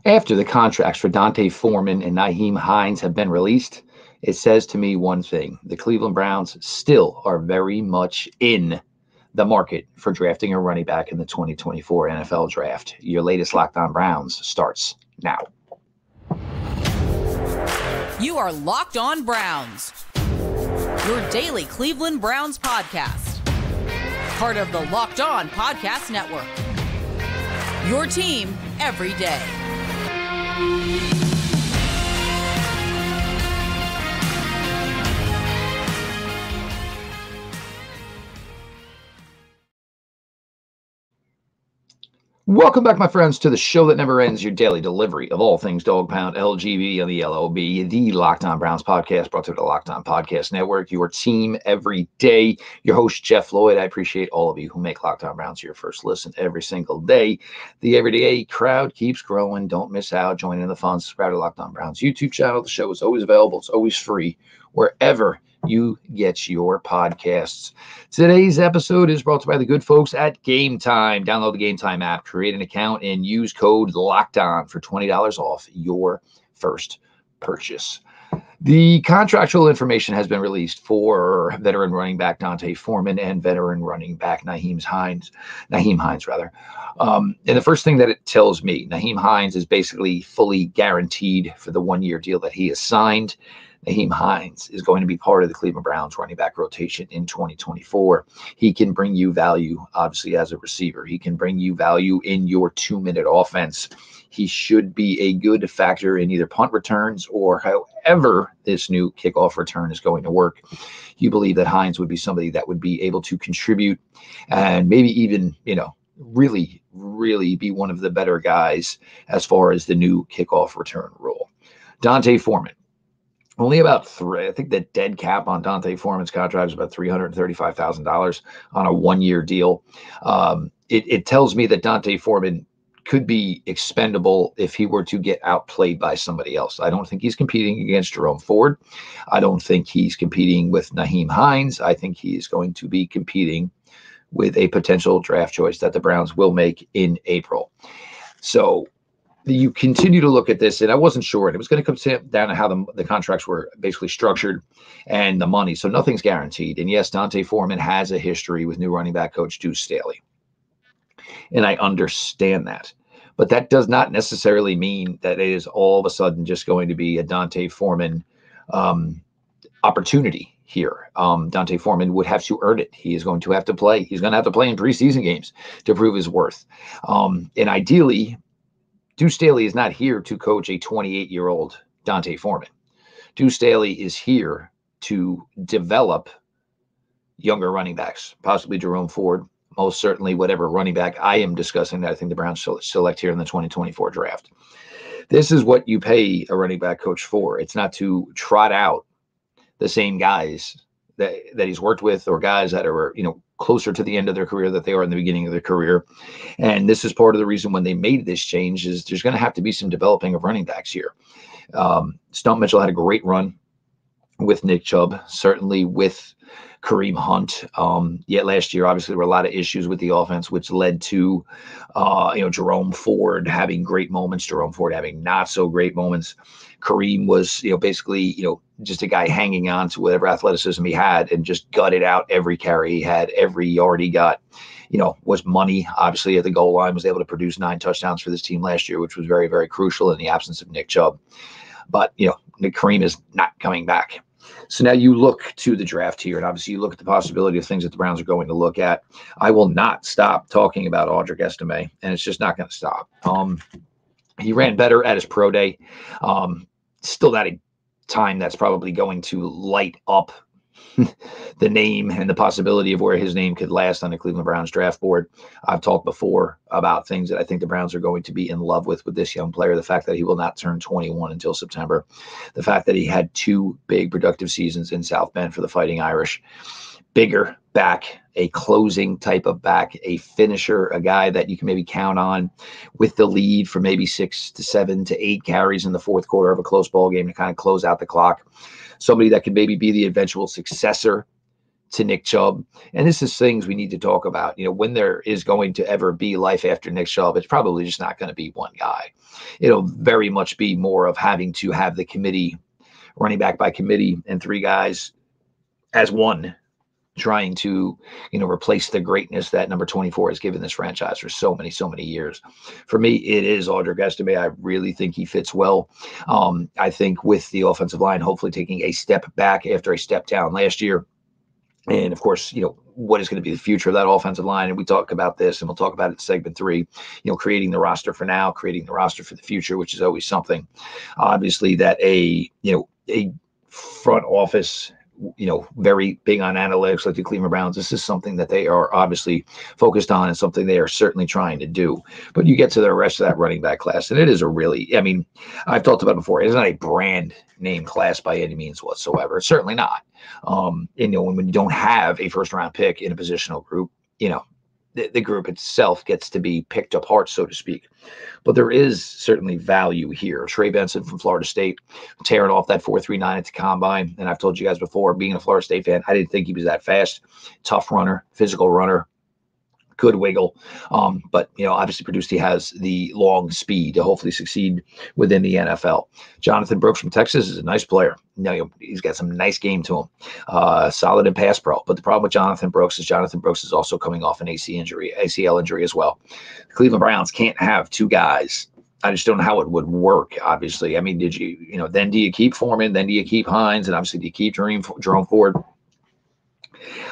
After the contracts for Dante Foreman and Nyheim Hines have been released, it says to me one thing. The Cleveland Browns still are very much in the market for drafting a running back in the 2024 NFL Draft. Your latest Locked On Browns starts now. You are Locked On Browns, your daily Cleveland Browns podcast. Part of the Locked On Podcast Network. Your team every day. Welcome back, my friends, to the show that never ends, your daily delivery of all things Dog Pound, LGB, and the LOB, the Locked On Browns podcast, brought to the Locked On Podcast Network, your team every day. Your host, Jeff Lloyd. I appreciate all of you who make Locked On Browns your first listen every single day. The everyday crowd keeps growing. Don't miss out. Join in the fun. Subscribe to Locked On Browns YouTube channel. The show is always available. It's always free wherever you get your podcasts. Today's episode is brought to you by the good folks at Game Time. Download the Game Time app, create an account, and use code LOCKEDON for $20 off your first purchase. The contractual information has been released for veteran running back Dante Foreman and veteran running back Nyheim Hines. And the first thing that it tells me, Nyheim Hines is basically fully guaranteed for the one-year deal that he has signed. Nyheim Hines is going to be part of the Cleveland Browns running back rotation in 2024. He can bring you value, obviously, as a receiver. He can bring you value in your 2-minute offense. He should be a good factor in either punt returns or however this new kickoff return is going to work. You believe that Hines would be somebody that would be able to contribute and maybe even, really, really be one of the better guys as far as the new kickoff return rule. Dante Foreman. Only about I think the dead cap on Dante Foreman's contract is about $335,000 on a one-year deal. It tells me that Dante Foreman could be expendable if he were to get outplayed by somebody else. I don't think he's competing against Jerome Ford. I don't think he's competing with Nyheim Hines. I think he is going to be competing with a potential draft choice that the Browns will make in April. So you continue to look at this, and I wasn't sure, and it was going to come down to how the contracts were basically structured and the money. So nothing's guaranteed. And yes, Dante Foreman has a history with new running back coach Deuce Staley. And I understand that. But that does not necessarily mean that it is all of a sudden just going to be a Dante Foreman opportunity here. Dante Foreman would have to earn it. He is going to have to play. He's going to have to play in preseason games to prove his worth. And ideally, Deuce Staley is not here to coach a 28-year-old Dante Foreman. Deuce Staley is here to develop younger running backs, possibly Jerome Ford, most certainly whatever running back I am discussing that I think the Browns select here in the 2024 draft. This is what you pay a running back coach for. It's not to trot out the same guys that he's worked with or guys that are, closer to the end of their career that they are in the beginning of their career. And this is part of the reason when they made this change is there's going to have to be some developing of running backs here. Stump Mitchell had a great run with Nick Chubb, certainly with Kareem Hunt. Yet last year, obviously, there were a lot of issues with the offense, which led to, Jerome Ford having great moments, Jerome Ford having not so great moments. Kareem was, basically, just a guy hanging on to whatever athleticism he had and just gutted out every carry he had, every yard he got, was money. Obviously, at the goal line, was able to produce 9 touchdowns for this team last year, which was very, very crucial in the absence of Nick Chubb. But, Nick Kareem is not coming back. So now you look to the draft here, and obviously you look at the possibility of things that the Browns are going to look at. I will not stop talking about Audric Estime, and it's just not going to stop. He ran better at his pro day. Still not a time that's probably going to light up the name and the possibility of where his name could last on the Cleveland Browns draft board. I've talked before about things that I think the Browns are going to be in love with this young player. The fact that he will not turn 21 until September. The fact that he had 2 big productive seasons in South Bend for the Fighting Irish. Bigger back, a closing type of back, a finisher, a guy that you can maybe count on with the lead for maybe 6 to 7 to 8 carries in the fourth quarter of a close ball game to kind of close out the clock. Somebody that could maybe be the eventual successor to Nick Chubb. And this is things we need to talk about. When there is going to ever be life after Nick Chubb, it's probably just not going to be one guy. It'll very much be more of having to have the committee, running back by committee, and three guys as one, trying to, replace the greatness that number 24 has given this franchise for so many years. For me, it is Audric Estime. I really think he fits well. I think with the offensive line, hopefully taking a step back after a step down last year. And of course, what is going to be the future of that offensive line? And we talk about this, and we'll talk about it in segment 3, creating the roster for now, creating the roster for the future, which is always something. Obviously that a front office, very big on analytics like the Cleveland Browns. This is something that they are obviously focused on and something they are certainly trying to do. But you get to the rest of that running back class, and it is I've talked about it before, it's not a brand name class by any means whatsoever. It's certainly not. When you don't have a first round pick in a positional group, the group itself gets to be picked apart, so to speak. But there is certainly value here. Trey Benson from Florida State tearing off that 4.39 at the combine. And I've told you guys before, being a Florida State fan, I didn't think he was that fast. Tough runner, physical runner, good wiggle. But obviously produced, he has the long speed to hopefully succeed within the NFL. Jonathan Brooks from Texas is a nice player. He's got some nice game to him. Solid in pass pro. But the problem with Jonathan Brooks is also coming off an ACL injury as well. The Cleveland Browns can't have two guys. I just don't know how it would work, obviously. Did you, then do you keep Foreman? Then do you keep Hines? And obviously, do you keep Jerome Ford?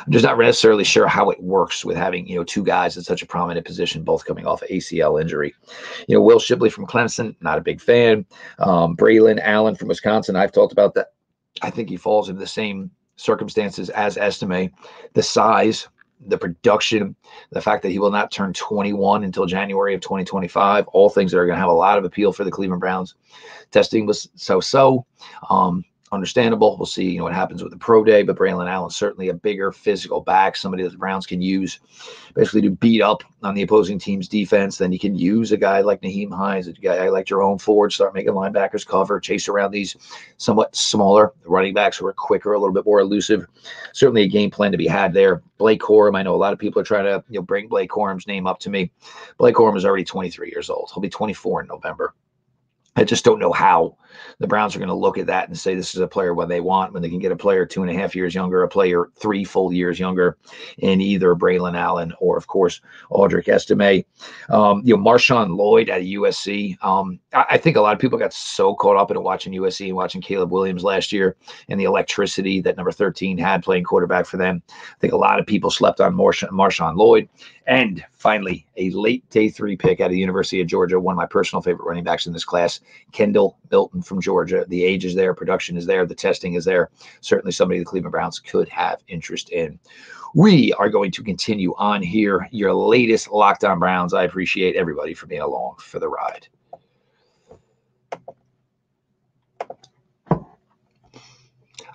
I'm just not necessarily sure how it works with having, two guys in such a prominent position, both coming off an ACL injury. Will Shipley from Clemson, not a big fan. Braylon Allen from Wisconsin, I've talked about that. I think he falls into the same circumstances as Estime. The size, the production, the fact that he will not turn 21 until January of 2025, all things that are going to have a lot of appeal for the Cleveland Browns. Testing was so. Understandable. We'll see, what happens with the pro day, but Braylon Allen certainly a bigger physical back, somebody that the Browns can use basically to beat up on the opposing team's defense. Then you can use a guy like Nyheim Hines, a guy like Jerome Ford, start making linebackers cover, chase around these somewhat smaller running backs who are quicker, a little bit more elusive. Certainly a game plan to be had there. Blake Corum, I know a lot of people are trying to bring Blake Corum's name up to me. Blake Corum is already 23 years old. He'll be 24 in November. I just don't know how the Browns are going to look at that and say this is a player what they want when they can get a player 2.5 years younger, a player 3 full years younger in either Braylon Allen or, of course, Audric Estime. Marshawn Lloyd at USC. I think a lot of people got so caught up in watching USC and watching Caleb Williams last year and the electricity that number 13 had playing quarterback for them. I think a lot of people slept on Marshawn Lloyd. And finally, a late day 3 pick out of the University of Georgia, one of my personal favorite running backs in this class, Kendall Milton from Georgia. The age is there, production is there, the testing is there. Certainly somebody the Cleveland Browns could have interest in. We are going to continue on here. Your latest Locked On Browns. I appreciate everybody for being along for the ride.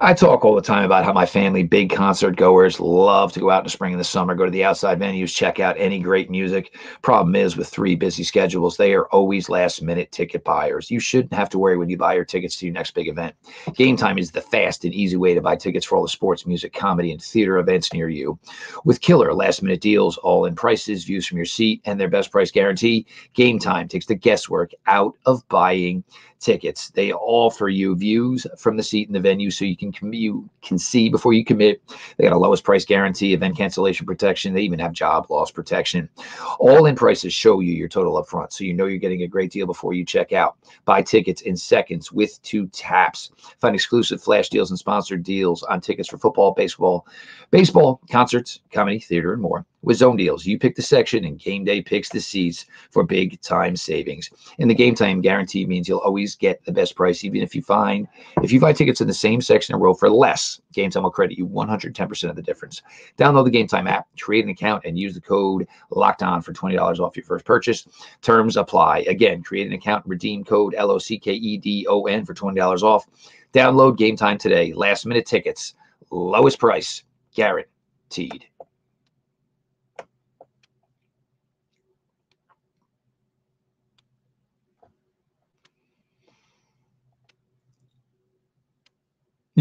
I talk all the time about how my family, big concert goers, love to go out in the spring and the summer, go to the outside venues, check out any great music. Problem is, with 3 busy schedules, they are always last-minute ticket buyers. You shouldn't have to worry when you buy your tickets to your next big event. Game Time is the fast and easy way to buy tickets for all the sports, music, comedy, and theater events near you. With killer last-minute deals, all-in prices, views from your seat, and their best price guarantee, Game Time takes the guesswork out of buying tickets. They offer you views from the seat in the venue so you can see before you commit. They got a lowest price guarantee, event cancellation protection. They even have job loss protection. All in prices show you your total up front, so you know you're getting a great deal before you check out. Buy tickets in seconds with 2 taps. Find exclusive flash deals and sponsored deals on tickets for football, baseball, concerts, comedy, theater, and more. With Zone Deals, you pick the section and Game Day picks the seats for big time savings. And the Game Time guarantee means you'll always get the best price, even if you buy tickets in the same section or row for less. Game Time will credit you 110% of the difference. Download the Game Time app, create an account, and use the code LOCKEDON for $20 off your first purchase. Terms apply. Again, create an account, redeem code LOCKEDON for $20 off. Download Game Time today. Last minute tickets, lowest price, guaranteed.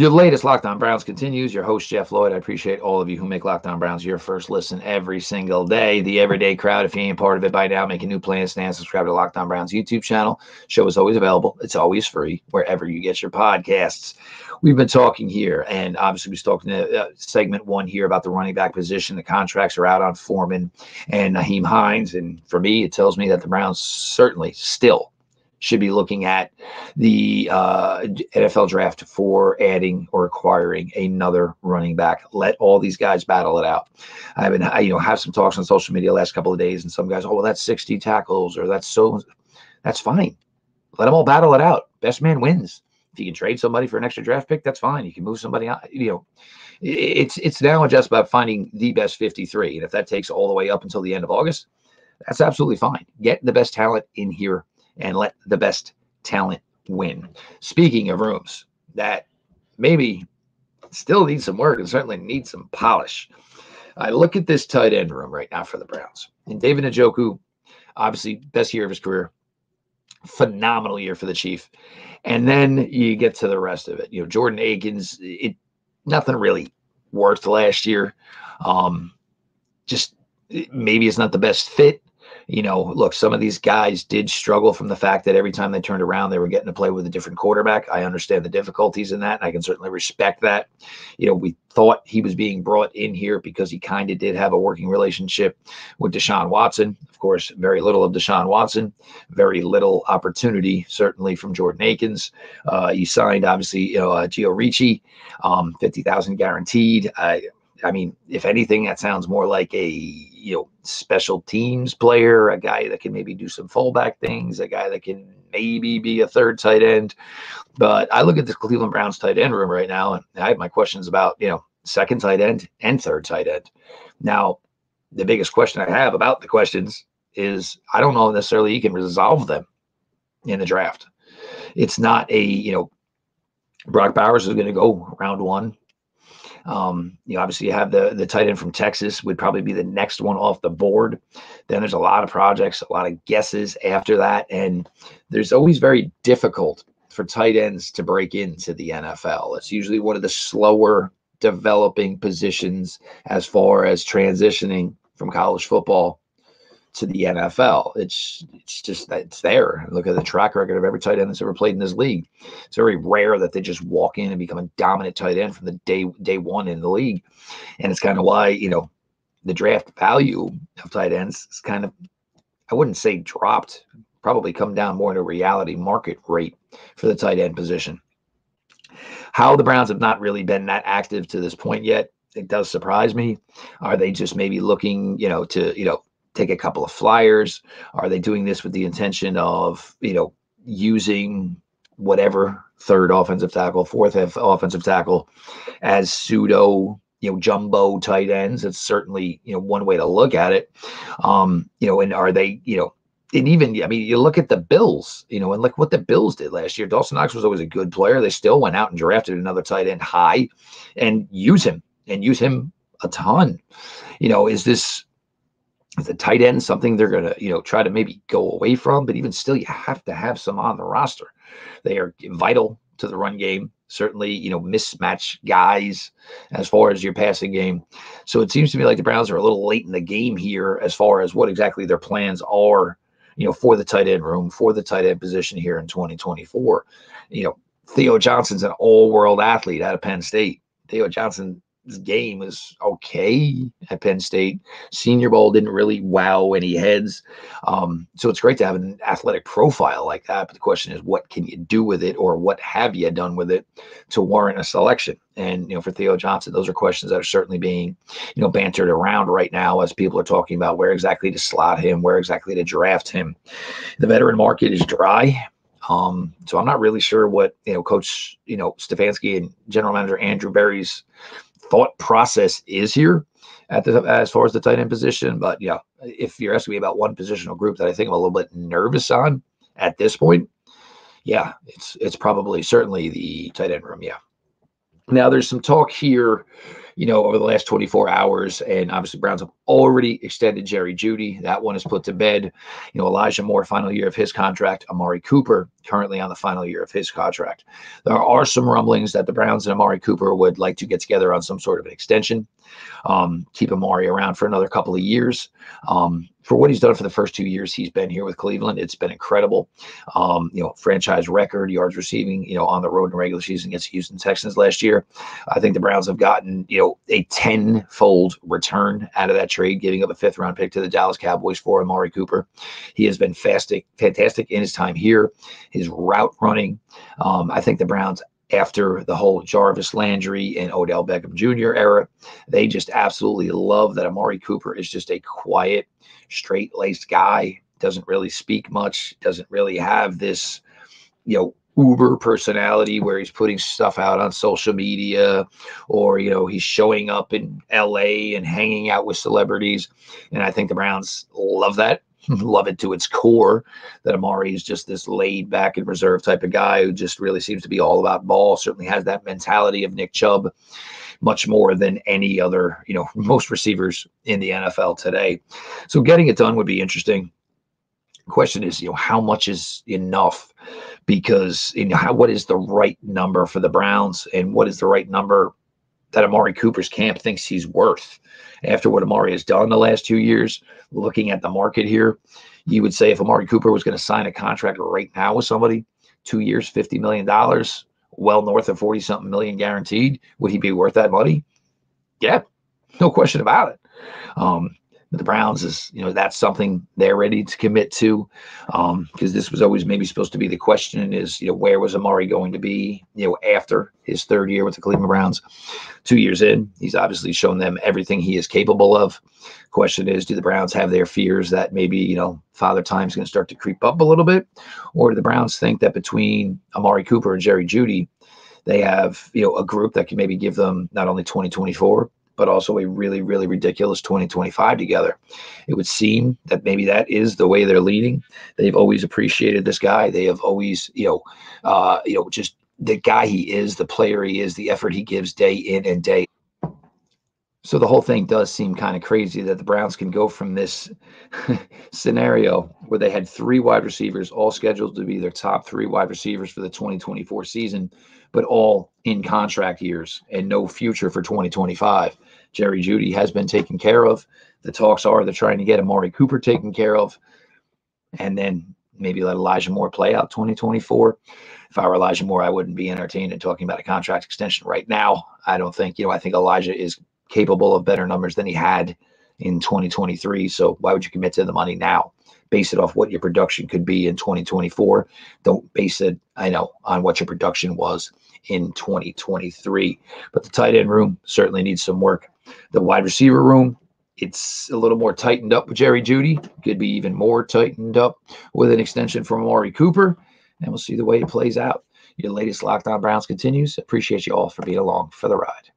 Your latest Locked On Browns continues. Your host, Jeff Lloyd. I appreciate all of you who make Locked On Browns your first listen every single day. The everyday crowd, if you ain't part of it by now, make a new plan, stand, subscribe to Locked On Browns YouTube channel. Show is always available. It's always free wherever you get your podcasts. We've been talking here, and obviously we was talking to segment one here about the running back position. The contracts are out on Foreman and Nyheim Hines, and for me, it tells me that the Browns certainly still should be looking at the NFL draft for adding or acquiring another running back. Let all these guys battle it out. I've been, have some talks on social media the last couple of days, and some guys, oh, well, that's 60 tackles, or that's fine. Let them all battle it out. Best man wins. If you can trade somebody for an extra draft pick, that's fine. You can move somebody out. It's now just about finding the best 53, and if that takes all the way up until the end of August, that's absolutely fine. Get the best talent in here and let the best talent win. Speaking of rooms that maybe still need some work and certainly need some polish, I look at this tight end room right now for the Browns. And David Njoku, obviously best year of his career, phenomenal year for the Chief. And then you get to the rest of it. Jordan Akins, nothing really worked last year. Just maybe it's not the best fit. Look, some of these guys did struggle from the fact that every time they turned around, they were getting to play with a different quarterback. I understand the difficulties in that, and I can certainly respect that. We thought he was being brought in here because he kind of did have a working relationship with Deshaun Watson. Of course, very little of Deshaun Watson, very little opportunity, certainly from Jordan Akins. He signed, obviously, Gio Ricci, $50,000 guaranteed. I mean, if anything, that sounds more like a special teams player, a guy that can maybe do some fullback things, a guy that can maybe be a third tight end. But I look at the Cleveland Browns tight end room right now, and I have my questions about second tight end and third tight end. Now, the biggest question I have about the questions is I don't know necessarily you can resolve them in the draft. It's not Brock Bowers is going to go round one. Obviously you have the tight end from Texas would probably be the next one off the board. Then there's a lot of projects, a lot of guesses after that. And there's always very difficult for tight ends to break into the NFL. It's usually one of the slower developing positions as far as transitioning from college football to the NFL. It's there. Look at the track record of every tight end that's ever played in this league. It's very rare that they just walk in and become a dominant tight end from the day one in the league. And it's kind of why, the draft value of tight ends is kind of, I wouldn't say dropped, probably come down more to reality market rate for the tight end position. How the Browns have not really been that active to this point yet, it does surprise me. Are they just maybe looking, to, take a couple of flyers? Are they doing this with the intention of, using whatever third offensive tackle, fourth offensive tackle as pseudo, jumbo tight ends? It's certainly, one way to look at it. And are they, and even, you look at the Bills, and look what the Bills did last year. Dawson Knox was always a good player. They still went out and drafted another tight end high and use him a ton. Is the tight end something they're going to, try to maybe go away from? But even still, you have to have some on the roster. They are vital to the run game. Certainly, mismatch guys as far as your passing game. So it seems to me like the Browns are a little late in the game here as far as what exactly their plans are, for the tight end room, for the tight end position here in 2024. Theo Johnson's an all-world athlete out of Penn State. Theo Johnson's game is okay at Penn State. Senior Bowl didn't really wow any heads. So it's great to have an athletic profile like that. But the question is, what can you do with it, or what have you done with it to warrant a selection? And, for Theo Johnson, those are questions that are certainly being, bantered around right now as people are talking about where exactly to slot him, where exactly to draft him. The veteran market is dry. So I'm not really sure what, Coach, Stefanski and General Manager Andrew Berry's thought process is here as far as the tight end position. But if you're asking me about one positional group that I think I'm a little bit nervous on at this point, it's probably certainly the tight end room. Now there's some talk here, over the last 24 hours, and obviously Browns have already extended Jerry Jeudy. That one is put to bed. Elijah Moore, final year of his contract. Amari Cooper, currently on the final year of his contract. There are some rumblings that the Browns and Amari Cooper would like to get together on some sort of an extension. Keep Amari around for another couple of years. For what he's done for the first 2 years he's been here with Cleveland, it's been incredible. Franchise record, yards receiving, on the road in regular season against Houston Texans last year. I think the Browns have gotten, a 10-fold return out of that trade, giving up a 5th-round pick to the Dallas Cowboys for Amari Cooper. He has been fantastic in his time here. His route running, I think the Browns, after the whole Jarvis Landry and Odell Beckham Jr. era, they just absolutely love that Amari Cooper is just a quiet, straight-laced guy, doesn't really speak much, doesn't really have this, uber personality where he's putting stuff out on social media or, he's showing up in LA and hanging out with celebrities. And I think the Browns love that. Love it to its core, that Amari is just this laid back and reserved type of guy who just really seems to be all about ball. Certainly has that mentality of Nick Chubb, much more than any other, most receivers in the NFL today. So getting it done would be interesting. Question is, how much is enough? Because what is the right number for the Browns, and what is the right number that Amari Cooper's camp thinks he's worth? After what Amari has done the last 2 years, looking at the market here, you would say if Amari Cooper was going to sign a contract right now with somebody, 2 years, $50 million, well north of 40-something million guaranteed, would he be worth that money? Yeah, no question about it. But the Browns is, that's something they're ready to commit to, because this was always maybe supposed to be the question is, where was Amari going to be, after his 3rd year with the Cleveland Browns? 2 years in, he's obviously shown them everything he is capable of. Question is, do the Browns have their fears that maybe, Father Time's going to start to creep up a little bit? Or do the Browns think that between Amari Cooper and Jerry Jeudy, they have, a group that can maybe give them not only 2024, but also a really, really ridiculous 2025 together? It would seem that maybe that is the way they're leading. They've always appreciated this guy. They have always, just the guy he is, the player he is, the effort he gives day in and day. So the whole thing does seem kind of crazy that the Browns can go from this scenario where they had 3 wide receivers all scheduled to be their top 3 wide receivers for the 2024 season, but all in contract years and no future for 2025. Jerry Jeudy has been taken care of. The talks are they're trying to get Amari Cooper taken care of, and then maybe let Elijah Moore play out 2024. If I were Elijah Moore, I wouldn't be entertained in talking about a contract extension right now. I don't think, I think Elijah is capable of better numbers than he had in 2023. So why would you commit to the money now? Base it off what your production could be in 2024. Don't base it, on what your production was in 2023. But the tight end room certainly needs some work. The wide receiver room, it's a little more tightened up with Jerry Jeudy. Could be even more tightened up with an extension from Amari Cooper. And we'll see the way it plays out. Your latest Locked On Browns continues. Appreciate you all for being along for the ride.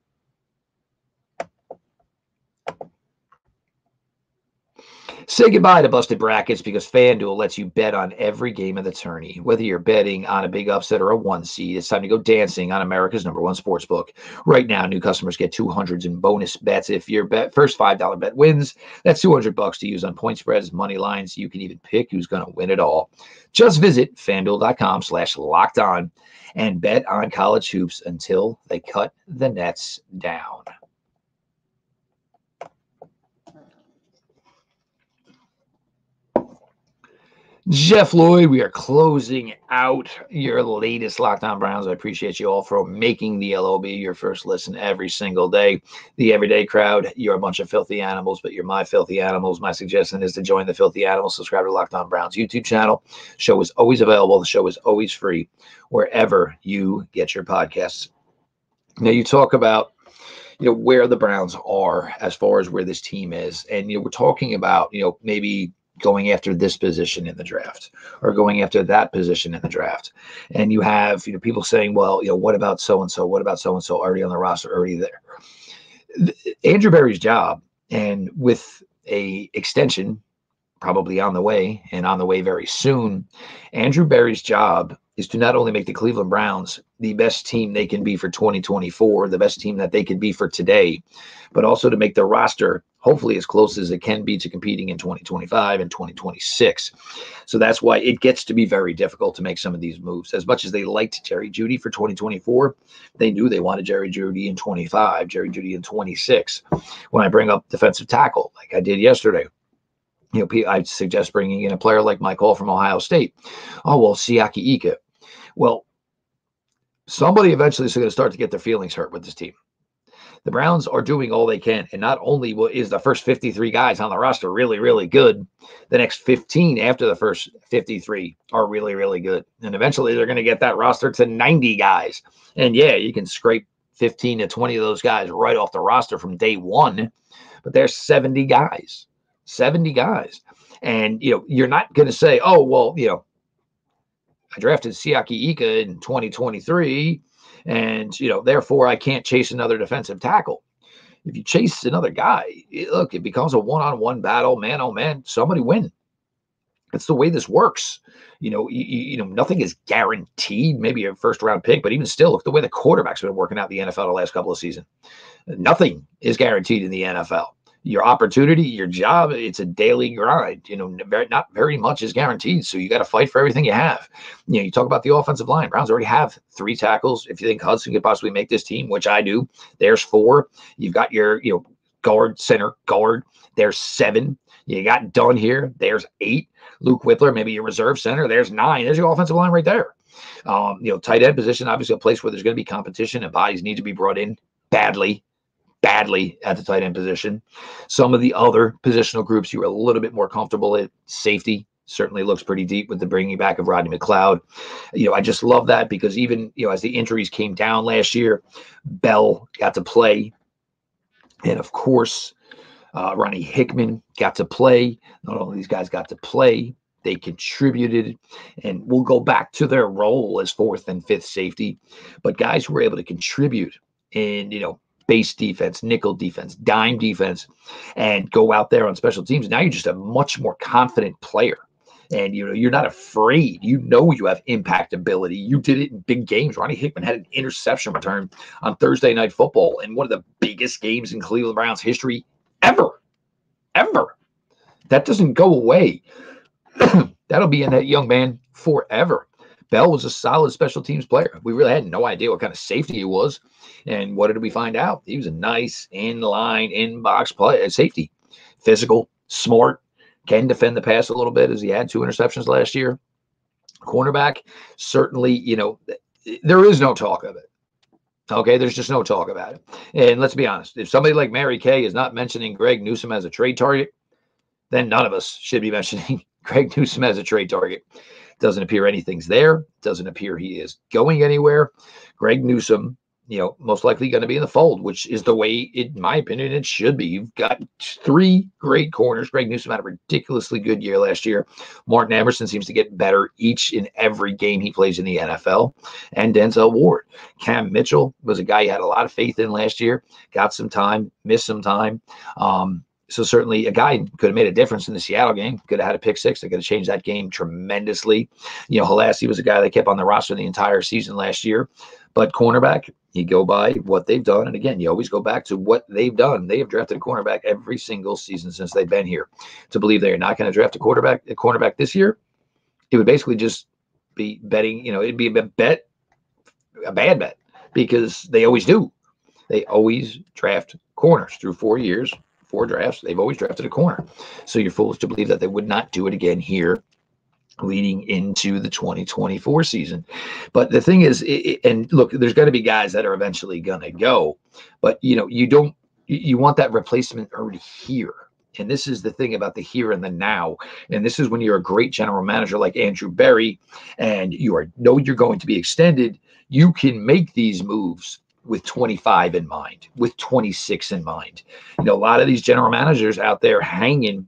Say goodbye to busted brackets, because FanDuel lets you bet on every game of the tourney. Whether you're betting on a big upset or a 1 seed, it's time to go dancing on America's #1 sportsbook. Right now, new customers get $200 in bonus bets if your first $5 bet wins. That's $200 to use on point spreads, money lines. You can even pick who's going to win it all. Just visit FanDuel.com/lockedon and bet on college hoops until they cut the nets down. Jeff Lloyd, we are closing out your latest Locked On Browns. I appreciate you all for making the LOB your first listen every single day. The everyday crowd, you're a bunch of filthy animals, but you're my filthy animals. My suggestion is to join the filthy animals. Subscribe to Locked On Browns YouTube channel. Show is always available. The show is always free wherever you get your podcasts. Now, you talk about where the Browns are as far as where this team is. And, we're talking about, maybe going after this position in the draft or going after that position in the draft. And you have, people saying, well, what about so-and-so? What about so-and-so already on the roster, already there? Andrew Berry's job, and with a extension probably on the way and on the way very soon, Andrew Berry's job is to not only make the Cleveland Browns the best team they can be for 2024, the best team that they can be for today, but also to make their roster hopefully as close as it can be to competing in 2025 and 2026. So that's why it gets to be very difficult to make some of these moves. As much as they liked Jerry Jeudy for 2024, they knew they wanted Jerry Jeudy in 25, Jerry Jeudy in 26. When I bring up defensive tackle, like I did yesterday, I suggest bringing in a player like Mike Hall from Ohio State. Oh, well, Siaki Ika. Well, somebody eventually is going to start to get their feelings hurt with this team. The Browns are doing all they can, and not only is the first 53 guys on the roster really, really good, the next 15 after the first 53 are really, really good. And eventually they're going to get that roster to 90 guys. And yeah, you can scrape 15 to 20 of those guys right off the roster from day one, but there's 70 guys. 70 guys. And, you're not going to say, oh, well, I drafted Siaki Ika in 2023, and, therefore I can't chase another defensive tackle. If you chase another guy, look, it becomes a one-on-one battle, man, oh man, somebody win. That's the way this works. Nothing is guaranteed, maybe a first-round pick, but even still, look the way the quarterbacks have been working out in the NFL the last couple of seasons. Nothing is guaranteed in the NFL. Your opportunity, your job, it's a daily grind. Not very much is guaranteed. So you got to fight for everything you have. You talk about the offensive line. Browns already have 3 tackles. If you think Hudson could possibly make this team, which I do, there's 4. You've got your, guard, center, guard. There's 7. You got Dunn here. There's 8. Luke Whippler, maybe your reserve center. There's 9. There's your offensive line right there. Tight end position, obviously a place where there's going to be competition and bodies need to be brought in badly at the tight end position. Some of the other positional groups you were a little bit more comfortable at. Safety certainly looks pretty deep with the bringing back of Rodney McLeod. I just love that because even, as the injuries came down last year, Bell got to play. And of course, Ronnie Hickman got to play. Not all of these guys got to play. They contributed, and we'll go back to their role as 4th and 5th safety. But guys who were able to contribute in, base defense, nickel defense, dime defense, and go out there on special teams. Now you're just a much more confident player. And, you're not afraid. You have impact ability. You did it in big games. Ronnie Hickman had an interception return on Thursday Night Football in one of the biggest games in Cleveland Browns history ever. That doesn't go away. That'll be in that young man forever. Bell was a solid special teams player. We really had no idea what kind of safety he was. And what did we find out? He was a nice in-line, in-box player, safety. Physical, smart, can defend the pass a little bit as he had 2 interceptions last year. Cornerback, certainly, there is no talk of it. Okay, there's just no talk about it. And let's be honest, if somebody like Mary Kay is not mentioning Greg Newsome as a trade target, then none of us should be mentioning Greg Newsome as a trade target. Doesn't appear anything's there. Doesn't appear he is going anywhere. Greg Newsome, most likely going to be in the fold, which is the way, in my opinion, it should be. You've got 3 great corners. Greg Newsome had a ridiculously good year last year. Martin Emerson seems to get better each and every game he plays in the NFL. And Denzel Ward. Cam Mitchell was a guy you had a lot of faith in last year. Got some time, missed some time. So certainly a guy could have made a difference in the Seattle game. Could have had a pick 6. They could have changed that game tremendously. Halassi was a guy that kept on the roster the entire season last year. But cornerback, you go by what they've done. And again, you always go back to what they've done. They have drafted a cornerback every single season since they've been here. To believe they're not going to draft a cornerback this year, it would basically just be betting, it'd be a bad bet, because they always do. They always draft corners through 4 years. 4 drafts, they've always drafted a corner. So you're foolish to believe that they would not do it again here leading into the 2024 season. But the thing is, and look, there's going to be guys that are eventually going to go, but you want that replacement already here. And this is the thing about the here and the now. And this is when you're a great general manager like Andrew Berry and you're going to be extended, you can make these moves with 25 in mind, with 26 in mind. A lot of these general managers out there hanging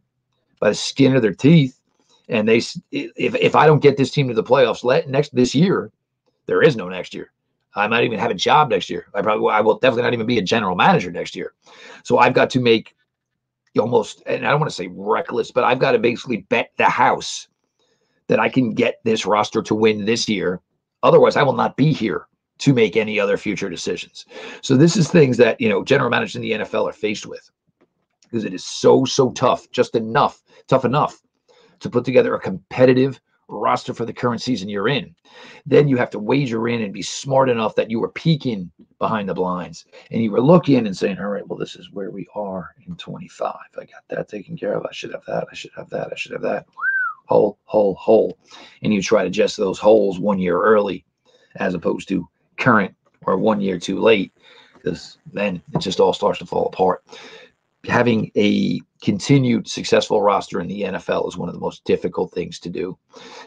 by the skin of their teeth, and if I don't get this team to the playoffs this year, there is no next year. I might even have a job next year. I will definitely not even be a general manager next year. So I've got to make almost, and I don't want to say reckless, but I've got to basically bet the house that I can get this roster to win this year Otherwise, I will not be here to make any other future decisions. So this is things that, general managers in the NFL are faced with, because it is so tough, tough enough to put together a competitive roster for the current season you're in. Then you have to wager in and be smart enough that you were peeking behind the blinds and you were looking and saying, all right, well, this is where we are in 25. I got that taken care of. I should have that. I should have that. I should have that. Hole. And you try to adjust those holes 1 year early as opposed to current or 1 year too late, because then it just all starts to fall apart. Having a continued successful roster in the NFL is one of the most difficult things to do.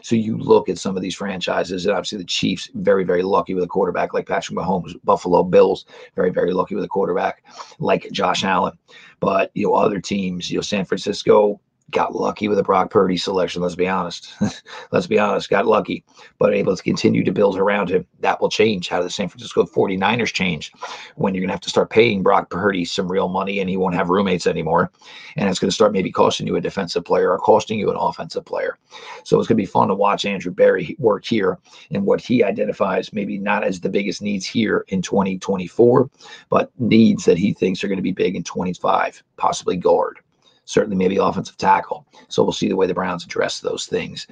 So you look at some of these franchises, and obviously the Chiefs, very, very lucky with a quarterback like Patrick Mahomes. Buffalo Bills, very, very lucky with a quarterback like Josh Allen. But, other teams, San Francisco got lucky with a Brock Purdy selection. Let's be honest. Got lucky, but able to continue to build around him. That will change. How do the San Francisco 49ers change when you're going to have to start paying Brock Purdy some real money and he won't have roommates anymore? And it's going to start maybe costing you a defensive player or costing you an offensive player. So it's going to be fun to watch Andrew Berry work here and what he identifies maybe not as the biggest needs here in 2024, but needs that he thinks are going to be big in 25, possibly guard. Certainly maybe offensive tackle. So we'll see the way the Browns address those things.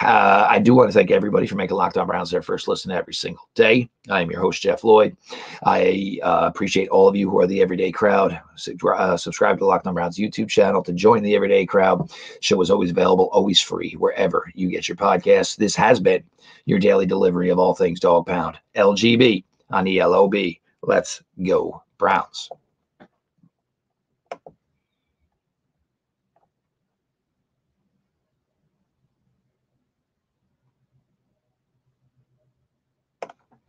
I do want to thank everybody for making Locked On Browns their first listen every single day. I am your host, Jeff Lloyd. I appreciate all of you who are the everyday crowd. Subscribe to the Locked On Browns YouTube channel to join the everyday crowd. Show is always available, always free, wherever you get your podcasts. This has been your daily delivery of all things Dog Pound. LGB on the LOB. Let's go, Browns.